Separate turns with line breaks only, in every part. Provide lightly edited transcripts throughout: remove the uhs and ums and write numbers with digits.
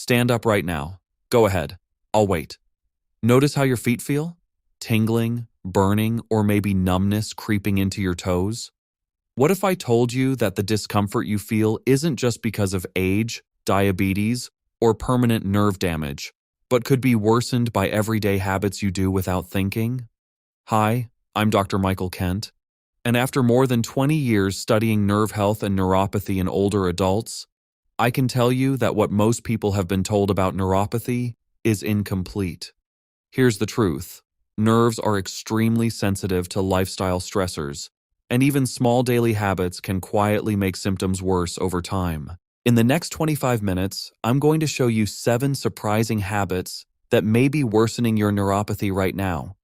Stand up right now. Go ahead. I'll wait. Notice how your feet feel? Tingling, burning, or maybe numbness creeping into your toes? What if I told you that the discomfort you feel isn't just because of age, diabetes, or permanent nerve damage, but could be worsened by everyday habits you do without thinking? Hi, I'm Dr. Michael Kent, and after more than 20 years studying nerve health and neuropathy in older adults, I can tell you that what most people have been told about neuropathy is incomplete. Here's the truth. Nerves are extremely sensitive to lifestyle stressors, and even small daily habits can quietly make symptoms worse over time. In the next 25 minutes, I'm going to show you 7 surprising habits that may be worsening your neuropathy right now.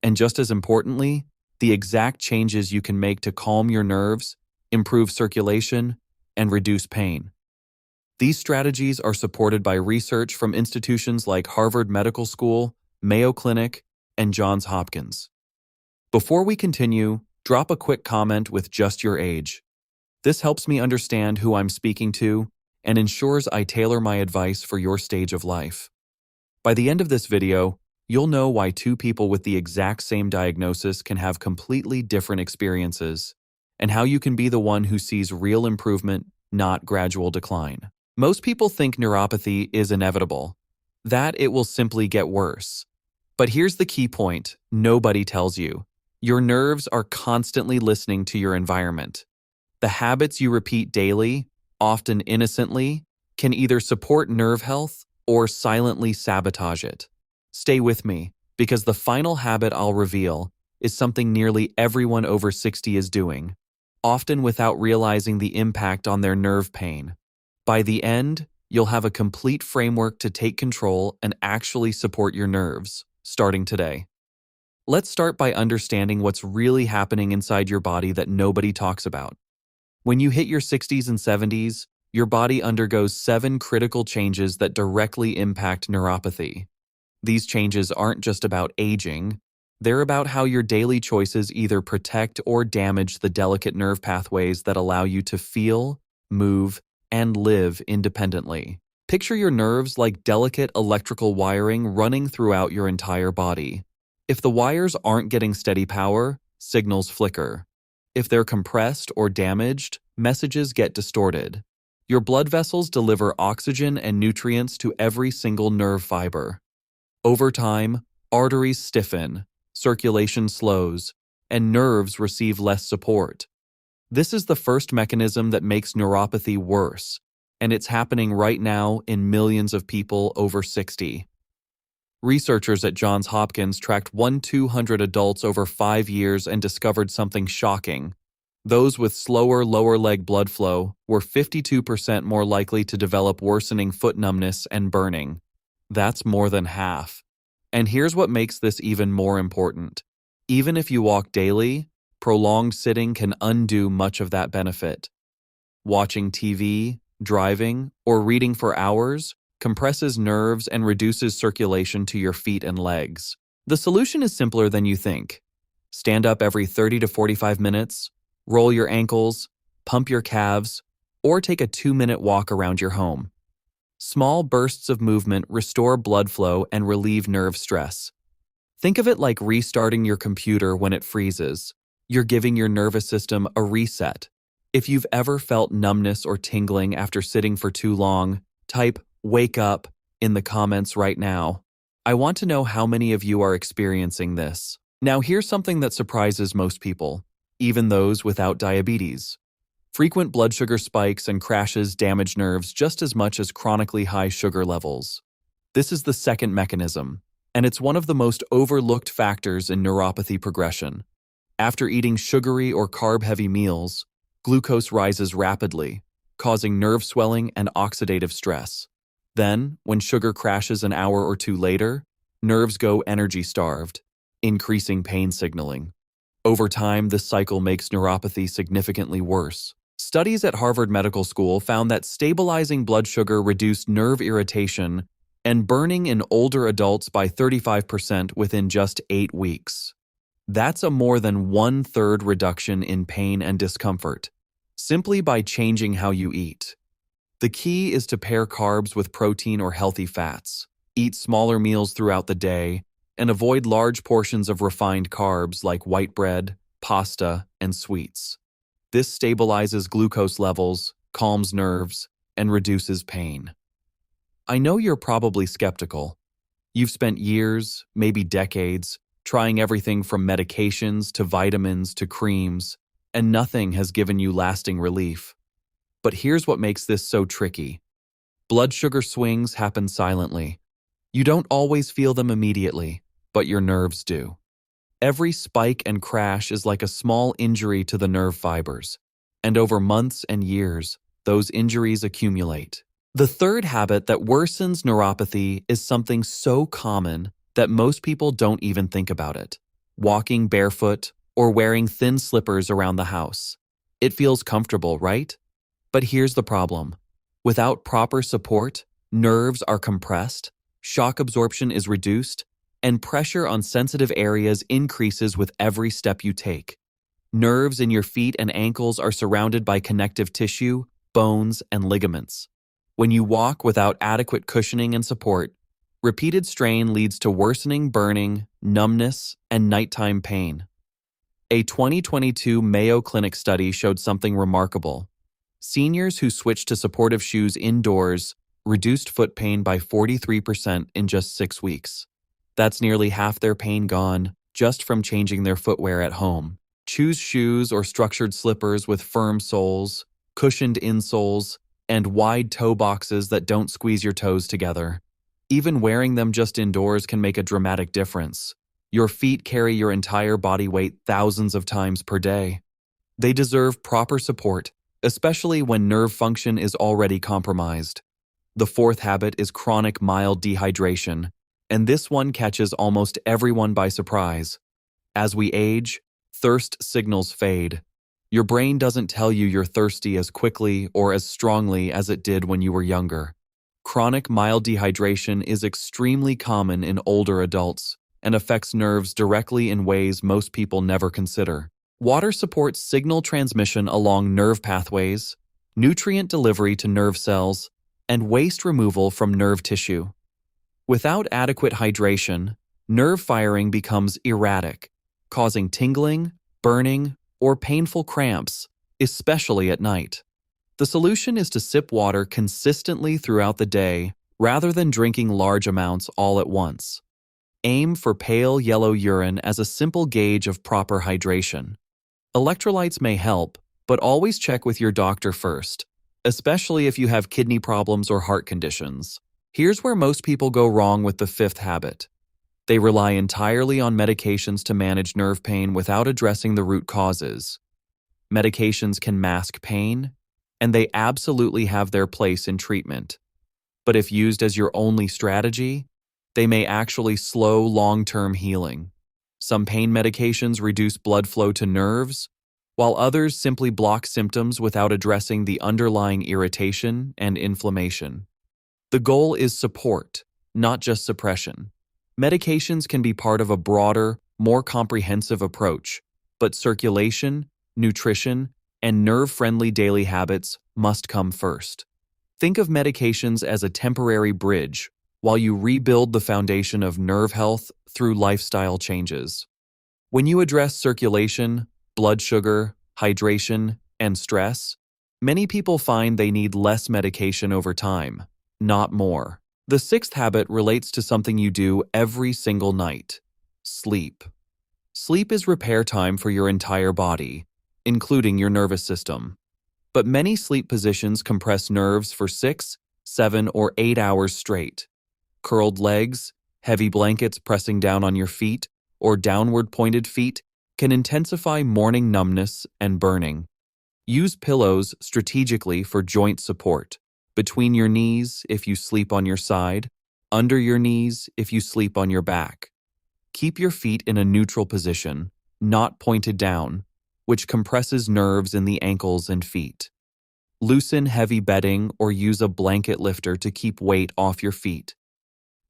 And just as importantly, the exact changes you can make to calm your nerves, improve circulation, and reduce pain. These strategies are supported by research from institutions like Harvard Medical School, Mayo Clinic, and Johns Hopkins. Before we continue, drop a quick comment with just your age. This helps me understand who I'm speaking to and ensures I tailor my advice for your stage of life. By the end of this video, you'll know why 2 people with the exact same diagnosis can have completely different experiences, and how you can be the one who sees real improvement, not gradual decline. Most people think neuropathy is inevitable, that it will simply get worse. But here's the key point nobody tells you. Your nerves are constantly listening to your environment. The habits you repeat daily, often innocently, can either support nerve health or silently sabotage it. Stay with me, because the final habit I'll reveal is something nearly everyone over 60 is doing, often without realizing the impact on their nerve pain. By the end, you'll have a complete framework to take control and actually support your nerves, starting today. Let's start by understanding what's really happening inside your body that nobody talks about. When you hit your 60s and 70s, your body undergoes 7 critical changes that directly impact neuropathy. These changes aren't just about aging, they're about how your daily choices either protect or damage the delicate nerve pathways that allow you to feel, move, and live independently. Picture your nerves like delicate electrical wiring running throughout your entire body. If the wires aren't getting steady power, signals flicker. If they're compressed or damaged, messages get distorted. Your blood vessels deliver oxygen and nutrients to every single nerve fiber. Over time, arteries stiffen, circulation slows, and nerves receive less support. This is the first mechanism that makes neuropathy worse, and it's happening right now in millions of people over 60. Researchers at Johns Hopkins tracked 200 adults over 5 years and discovered something shocking. Those with slower lower leg blood flow were 52% more likely to develop worsening foot numbness and burning. That's more than half. And here's what makes this even more important. Even if you walk daily, prolonged sitting can undo much of that benefit. Watching TV, driving, or reading for hours compresses nerves and reduces circulation to your feet and legs. The solution is simpler than you think. Stand up every 30 to 45 minutes, roll your ankles, pump your calves, or take a 2-minute walk around your home. Small bursts of movement restore blood flow and relieve nerve stress. Think of it like restarting your computer when it freezes. You're giving your nervous system a reset. If you've ever felt numbness or tingling after sitting for too long, type "wake up" in the comments right now. I want to know how many of you are experiencing this. Now here's something that surprises most people, even those without diabetes. Frequent blood sugar spikes and crashes damage nerves just as much as chronically high sugar levels. This is the second mechanism, and it's one of the most overlooked factors in neuropathy progression. After eating sugary or carb-heavy meals, glucose rises rapidly, causing nerve swelling and oxidative stress. Then, when sugar crashes an hour or 2 later, nerves go energy-starved, increasing pain signaling. Over time, this cycle makes neuropathy significantly worse. Studies at Harvard Medical School found that stabilizing blood sugar reduced nerve irritation and burning in older adults by 35% within just 8 weeks. That's a more than 1/3 reduction in pain and discomfort, simply by changing how you eat. The key is to pair carbs with protein or healthy fats. Eat smaller meals throughout the day, and avoid large portions of refined carbs like white bread, pasta, and sweets. This stabilizes glucose levels, calms nerves, and reduces pain. I know you're probably skeptical. You've spent years, maybe decades, trying everything from medications to vitamins to creams, and nothing has given you lasting relief. But here's what makes this so tricky. Blood sugar swings happen silently. You don't always feel them immediately, but your nerves do. Every spike and crash is like a small injury to the nerve fibers, and over months and years, those injuries accumulate. The third habit that worsens neuropathy is something so common that most people don't even think about it: walking barefoot or wearing thin slippers around the house. It feels comfortable, right? But here's the problem. Without proper support, nerves are compressed, shock absorption is reduced, and pressure on sensitive areas increases with every step you take. Nerves in your feet and ankles are surrounded by connective tissue, bones, and ligaments. When you walk without adequate cushioning and support, repeated strain leads to worsening burning, numbness, and nighttime pain. A 2022 Mayo Clinic study showed something remarkable. Seniors who switched to supportive shoes indoors reduced foot pain by 43% in just 6 weeks. That's nearly half their pain gone just from changing their footwear at home. Choose shoes or structured slippers with firm soles, cushioned insoles, and wide toe boxes that don't squeeze your toes together. Even wearing them just indoors can make a dramatic difference. Your feet carry your entire body weight thousands of times per day. They deserve proper support, especially when nerve function is already compromised. The fourth habit is chronic mild dehydration, and this one catches almost everyone by surprise. As we age, thirst signals fade. Your brain doesn't tell you you're thirsty as quickly or as strongly as it did when you were younger. Chronic mild dehydration is extremely common in older adults and affects nerves directly in ways most people never consider. Water supports signal transmission along nerve pathways, nutrient delivery to nerve cells, and waste removal from nerve tissue. Without adequate hydration, nerve firing becomes erratic, causing tingling, burning, or painful cramps, especially at night. The solution is to sip water consistently throughout the day rather than drinking large amounts all at once. Aim for pale yellow urine as a simple gauge of proper hydration. Electrolytes may help, but always check with your doctor first, especially if you have kidney problems or heart conditions. Here's where most people go wrong with the fifth habit. They rely entirely on medications to manage nerve pain without addressing the root causes. Medications can mask pain, and they absolutely have their place in treatment. But if used as your only strategy, they may actually slow long-term healing. Some pain medications reduce blood flow to nerves, while others simply block symptoms without addressing the underlying irritation and inflammation. The goal is support, not just suppression. Medications can be part of a broader, more comprehensive approach, but circulation, nutrition, and nerve-friendly daily habits must come first. Think of medications as a temporary bridge while you rebuild the foundation of nerve health through lifestyle changes. When you address circulation, blood sugar, hydration, and stress, many people find they need less medication over time, not more. The sixth habit relates to something you do every single night: sleep. Sleep is repair time for your entire body, including your nervous system. But many sleep positions compress nerves for 6, 7, or 8 hours straight. Curled legs, heavy blankets pressing down on your feet, or downward pointed feet can intensify morning numbness and burning. Use pillows strategically for joint support. Between your knees if you sleep on your side, under your knees if you sleep on your back. Keep your feet in a neutral position, not pointed down, which compresses nerves in the ankles and feet. Loosen heavy bedding or use a blanket lifter to keep weight off your feet.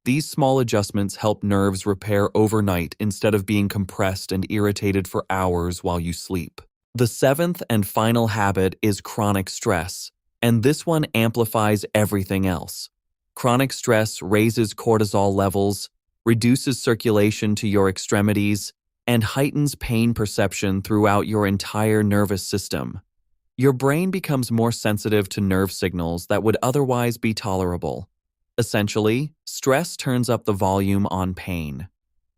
These small adjustments help nerves repair overnight instead of being compressed and irritated for hours while you sleep. The seventh and final habit is chronic stress, And this one amplifies everything else. Chronic stress raises cortisol levels, reduces circulation to your extremities, and heightens pain perception throughout your entire nervous system. Your brain becomes more sensitive to nerve signals that would otherwise be tolerable. Essentially, stress turns up the volume on pain.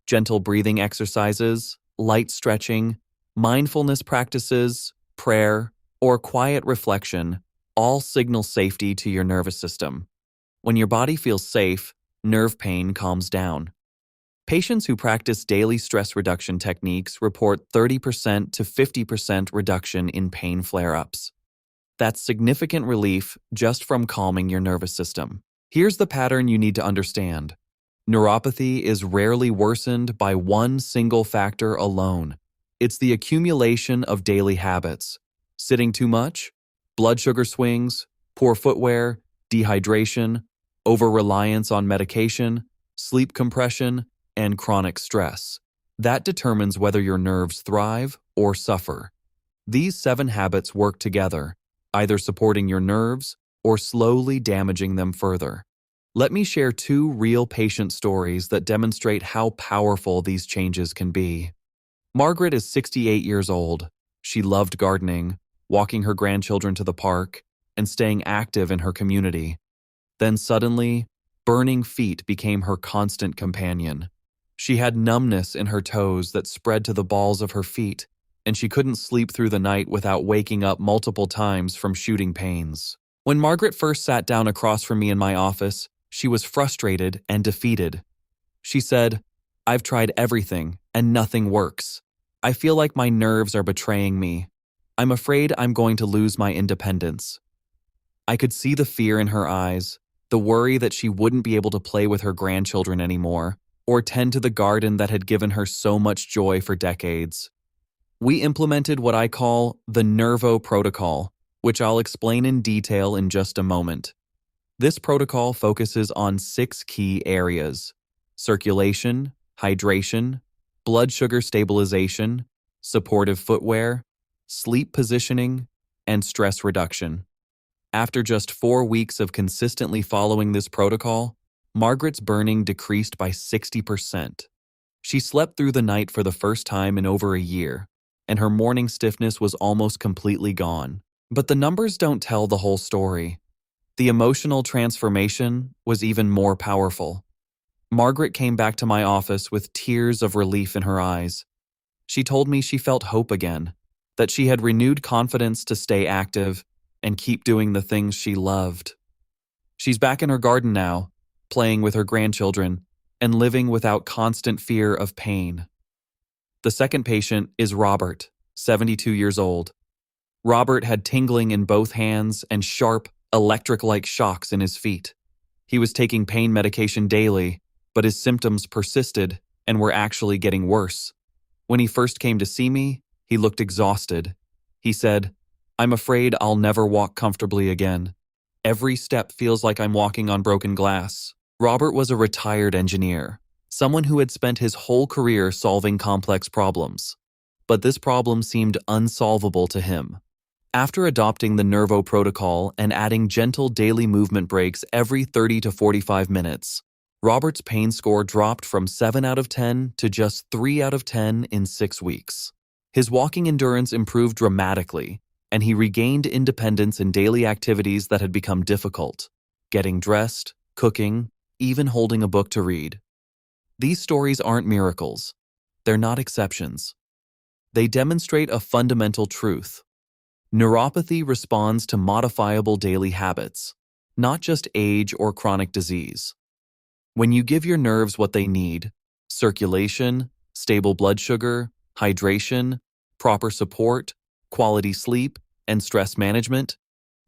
Gentle breathing exercises, light stretching, mindfulness practices, prayer, or quiet reflection all signal safety to your nervous system. When your body feels safe, nerve pain calms down. Patients who practice daily stress reduction techniques report 30% to 50% reduction in pain flare-ups. That's significant relief just from calming your nervous system. Here's the pattern you need to understand. Neuropathy is rarely worsened by one single factor alone. It's the accumulation of daily habits. Sitting too much, blood sugar swings, poor footwear, dehydration, over-reliance on medication, sleep compression, and chronic stress. That determines whether your nerves thrive or suffer. These 7 habits work together, either supporting your nerves or slowly damaging them further. Let me share 2 real patient stories that demonstrate how powerful these changes can be. Margaret is 68 years old. She loved gardening, walking her grandchildren to the park, and staying active in her community. Then suddenly, burning feet became her constant companion. She had numbness in her toes that spread to the balls of her feet, and she couldn't sleep through the night without waking up multiple times from shooting pains. When Margaret first sat down across from me in my office, she was frustrated and defeated. She said, "I've tried everything, and nothing works. I feel like my nerves are betraying me. I'm afraid I'm going to lose my independence." I could see the fear in her eyes, the worry that she wouldn't be able to play with her grandchildren anymore, or tend to the garden that had given her so much joy for decades. We implemented what I call the Nervo Protocol, which I'll explain in detail in just a moment. This protocol focuses on 6 key areas: circulation, hydration, blood sugar stabilization, supportive footwear, sleep positioning, and stress reduction. After just 4 weeks of consistently following this protocol, Margaret's burning decreased by 60%. She slept through the night for the first time in over a year, and her morning stiffness was almost completely gone. But the numbers don't tell the whole story. The emotional transformation was even more powerful. Margaret came back to my office with tears of relief in her eyes. She told me she felt hope again, that she had renewed confidence to stay active and keep doing the things she loved. She's back in her garden now, playing with her grandchildren, and living without constant fear of pain. The second patient is Robert, 72 years old. Robert had tingling in both hands and sharp, electric-like shocks in his feet. He was taking pain medication daily, but his symptoms persisted and were actually getting worse. When he first came to see me, he looked exhausted. He said, "I'm afraid I'll never walk comfortably again. Every step feels like I'm walking on broken glass." Robert was a retired engineer, someone who had spent his whole career solving complex problems. But this problem seemed unsolvable to him. After adopting the Nervo Protocol and adding gentle daily movement breaks every 30 to 45 minutes, Robert's pain score dropped from 7 out of 10 to just 3 out of 10 in 6 weeks. His walking endurance improved dramatically, and he regained independence in daily activities that had become difficult: getting dressed, cooking, even holding a book to read. These stories aren't miracles. They're not exceptions. They demonstrate a fundamental truth. Neuropathy responds to modifiable daily habits, not just age or chronic disease. When you give your nerves what they need, circulation, stable blood sugar, hydration, proper support, quality sleep, and stress management,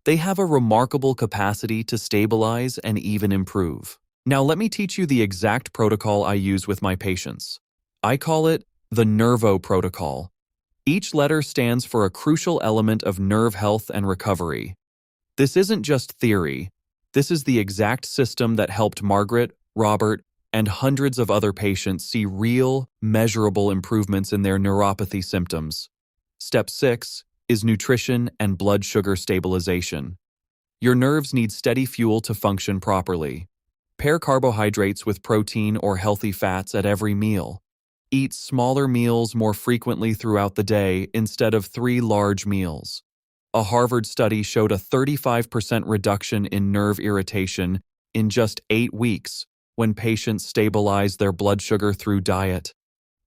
they have a remarkable capacity to stabilize and even improve. Now let me teach you the exact protocol I use with my patients. I call it the Nervo Protocol. Each letter stands for a crucial element of nerve health and recovery. This isn't just theory. This is the exact system that helped Margaret, Robert, and hundreds of other patients see real, measurable improvements in their neuropathy symptoms. Step 6 is nutrition and blood sugar stabilization. Your nerves need steady fuel to function properly. Pair carbohydrates with protein or healthy fats at every meal. Eat smaller meals more frequently throughout the day instead of 3 large meals. A Harvard study showed a 35% reduction in nerve irritation in just 8 weeks when patients stabilized their blood sugar through diet.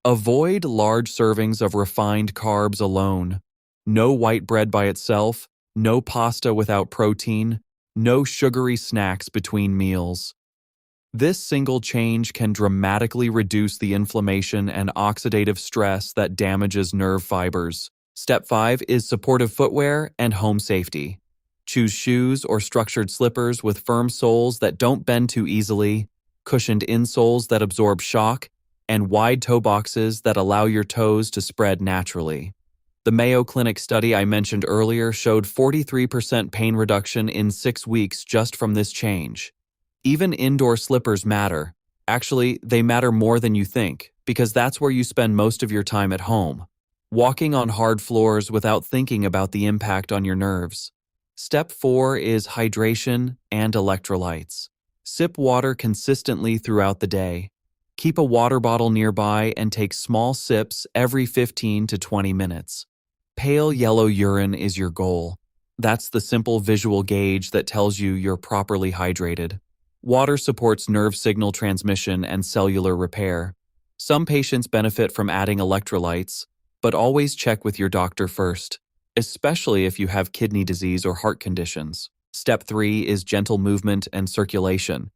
Avoid large servings of refined carbs alone. No white bread by itself, no pasta without protein, no sugary snacks between meals. This single change can dramatically reduce the inflammation and oxidative stress that damages nerve fibers. Step 5 is supportive footwear and home safety. Choose shoes or structured slippers with firm soles that don't bend too easily, cushioned insoles that absorb shock, and wide toe boxes that allow your toes to spread naturally. The Mayo Clinic study I mentioned earlier showed 43% pain reduction in 6 weeks just from this change. Even indoor slippers matter. Actually, they matter more than you think, because that's where you spend most of your time at home, walking on hard floors without thinking about the impact on your nerves. Step 4 is hydration and electrolytes. Sip water consistently throughout the day. Keep a water bottle nearby and take small sips every 15 to 20 minutes. Pale yellow urine is your goal. That's the simple visual gauge that tells you you're properly hydrated. Water supports nerve signal transmission and cellular repair. Some patients benefit from adding electrolytes, but always check with your doctor first, especially if you have kidney disease or heart conditions. Step 3 is gentle movement and circulation.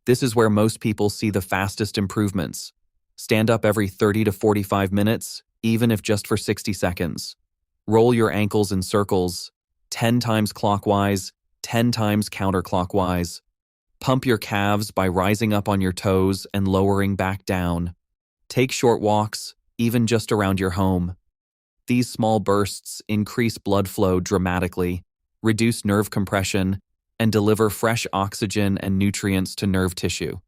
This is where most people see the fastest improvements. Stand up every 30 to 45 minutes, even if just for 60 seconds. Roll your ankles in circles, 10 times clockwise, 10 times counterclockwise. Pump your calves by rising up on your toes and lowering back down. Take short walks, even just around your home. These small bursts increase blood flow dramatically, reduce nerve compression, and deliver fresh oxygen and nutrients to nerve tissue.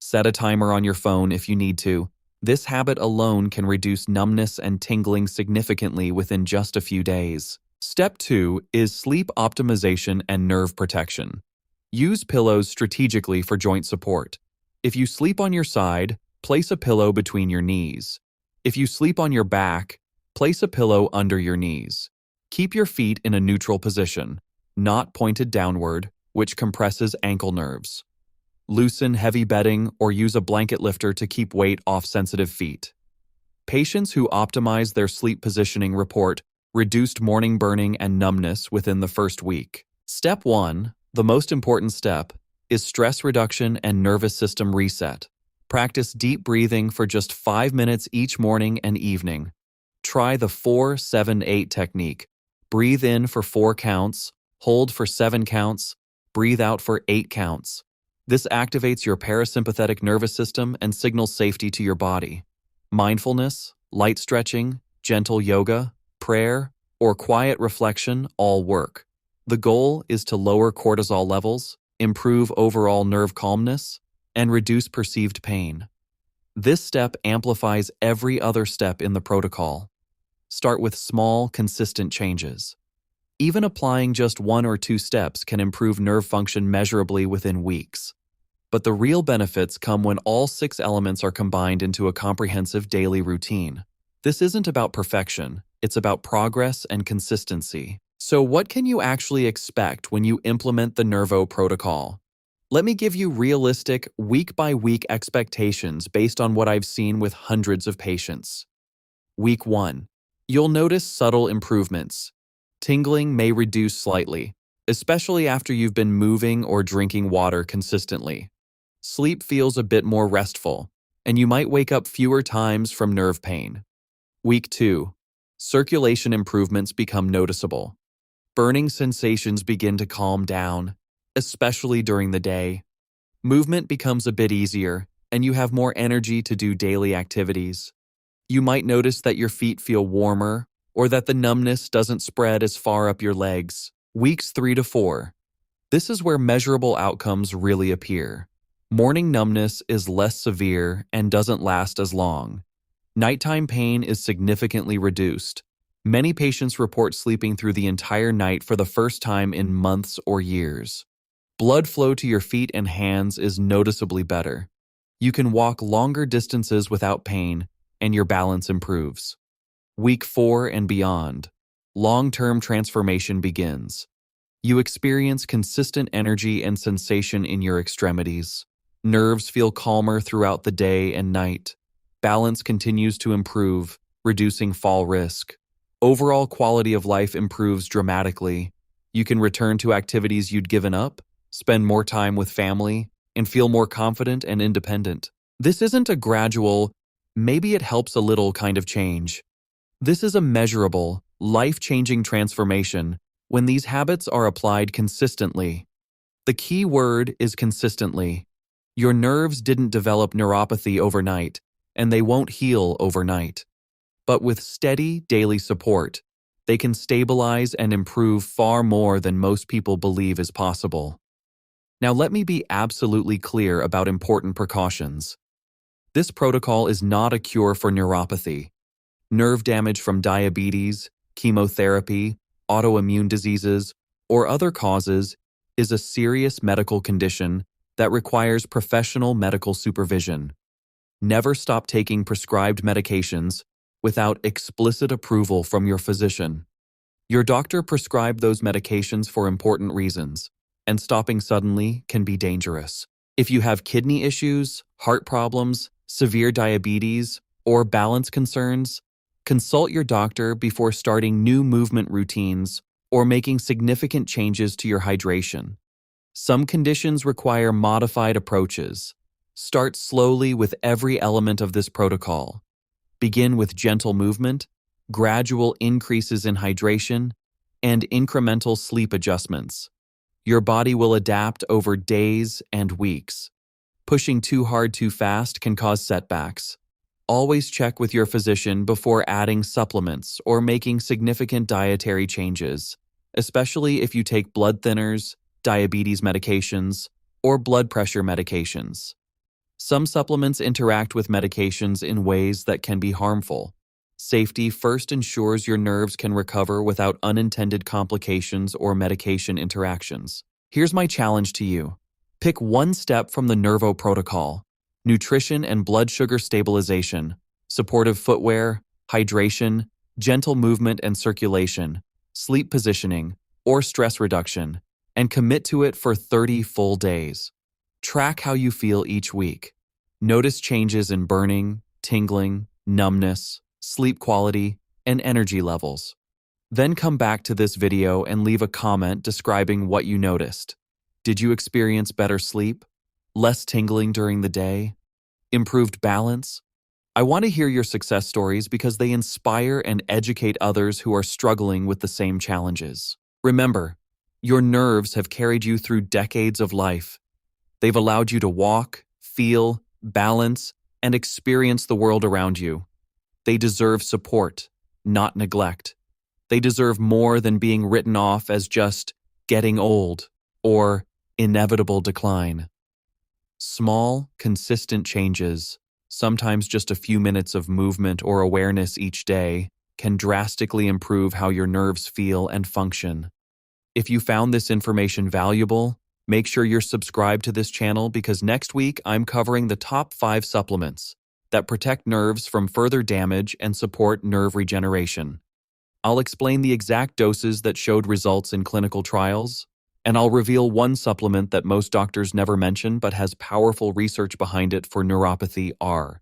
Set a timer on your phone if you need to. This habit alone can reduce numbness and tingling significantly within just a few days. Step 2 is sleep optimization and nerve protection. Use pillows strategically for joint support. If you sleep on your side, place a pillow between your knees. If you sleep on your back, place a pillow under your knees. Keep your feet in a neutral position, not pointed downward, which compresses ankle nerves. Loosen heavy bedding or use a blanket lifter to keep weight off sensitive feet. Patients who optimize their sleep positioning report reduced morning burning and numbness within the first week. Step 1, the most important step, is stress reduction and nervous system reset. Practice deep breathing for just 5 minutes each morning and evening. Try the 4-7-8 technique. Breathe in for 4 counts, hold for 7 counts, breathe out for 8 counts. This activates your parasympathetic nervous system and signals safety to your body. Mindfulness, light stretching, gentle yoga, prayer, or quiet reflection all work. The goal is to lower cortisol levels, improve overall nerve calmness, and reduce perceived pain. This step amplifies every other step in the protocol. Start with small, consistent changes. Even applying just 1 or 2 steps can improve nerve function measurably within weeks. But the real benefits come when all 6 elements are combined into a comprehensive daily routine. This isn't about perfection, it's about progress and consistency. So what can you actually expect when you implement the Nervo protocol? Let me give you realistic, week-by-week expectations based on what I've seen with hundreds of patients. Week 1. You'll notice subtle improvements. Tingling may reduce slightly, especially after you've been moving or drinking water consistently. Sleep feels a bit more restful, and you might wake up fewer times from nerve pain. Week 2. Circulation improvements become noticeable. Burning sensations begin to calm down, especially during the day. Movement becomes a bit easier, and you have more energy to do daily activities. You might notice that your feet feel warmer, or that the numbness doesn't spread as far up your legs. Weeks 3 to 4. This is where measurable outcomes really appear. Morning numbness is less severe and doesn't last as long. Nighttime pain is significantly reduced. Many patients report sleeping through the entire night for the first time in months or years. Blood flow to your feet and hands is noticeably better. You can walk longer distances without pain, and your balance improves. Week 4 and beyond, long-term transformation begins. You experience consistent energy and sensation in your extremities. Nerves feel calmer throughout the day and night. Balance continues to improve, reducing fall risk. Overall quality of life improves dramatically. You can return to activities you'd given up, spend more time with family, and feel more confident and independent. This isn't a gradual, maybe it helps a little kind of change. This is a measurable, life-changing transformation when these habits are applied consistently. The key word is consistently. Your nerves didn't develop neuropathy overnight, and they won't heal overnight. But with steady, daily support, they can stabilize and improve far more than most people believe is possible. Now let me be absolutely clear about important precautions. This protocol is not a cure for neuropathy. Nerve damage from diabetes, chemotherapy, autoimmune diseases, or other causes is a serious medical condition that requires professional medical supervision. Never stop taking prescribed medications without explicit approval from your physician. Your doctor prescribed those medications for important reasons, and stopping suddenly can be dangerous. If you have kidney issues, heart problems, severe diabetes, or balance concerns, consult your doctor before starting new movement routines or making significant changes to your hydration. Some conditions require modified approaches. Start slowly with every element of this protocol. Begin with gentle movement, gradual increases in hydration, and incremental sleep adjustments. Your body will adapt over days and weeks. Pushing too hard too fast can cause setbacks. Always check with your physician before adding supplements or making significant dietary changes, especially if you take blood thinners, diabetes medications, or blood pressure medications. Some supplements interact with medications in ways that can be harmful. Safety first ensures your nerves can recover without unintended complications or medication interactions. Here's my challenge to you. Pick one step from the Nervo protocol: nutrition and blood sugar stabilization, supportive footwear, hydration, gentle movement and circulation, sleep positioning, or stress reduction, and commit to it for 30 full days. Track how you feel each week. Notice changes in burning, tingling, numbness, sleep quality, and energy levels. Then come back to this video and leave a comment describing what you noticed. Did you experience better sleep? Less tingling during the day? Improved balance? I want to hear your success stories because they inspire and educate others who are struggling with the same challenges. Remember, your nerves have carried you through decades of life. They've allowed you to walk, feel, balance, and experience the world around you. They deserve support, not neglect. They deserve more than being written off as just getting old or inevitable decline. Small, consistent changes, sometimes just a few minutes of movement or awareness each day, can drastically improve how your nerves feel and function. If you found this information valuable, make sure you're subscribed to this channel because next week I'm covering the top 5 supplements that protect nerves from further damage and support nerve regeneration. I'll explain the exact doses that showed results in clinical trials, and I'll reveal one supplement that most doctors never mention but has powerful research behind it for neuropathy R.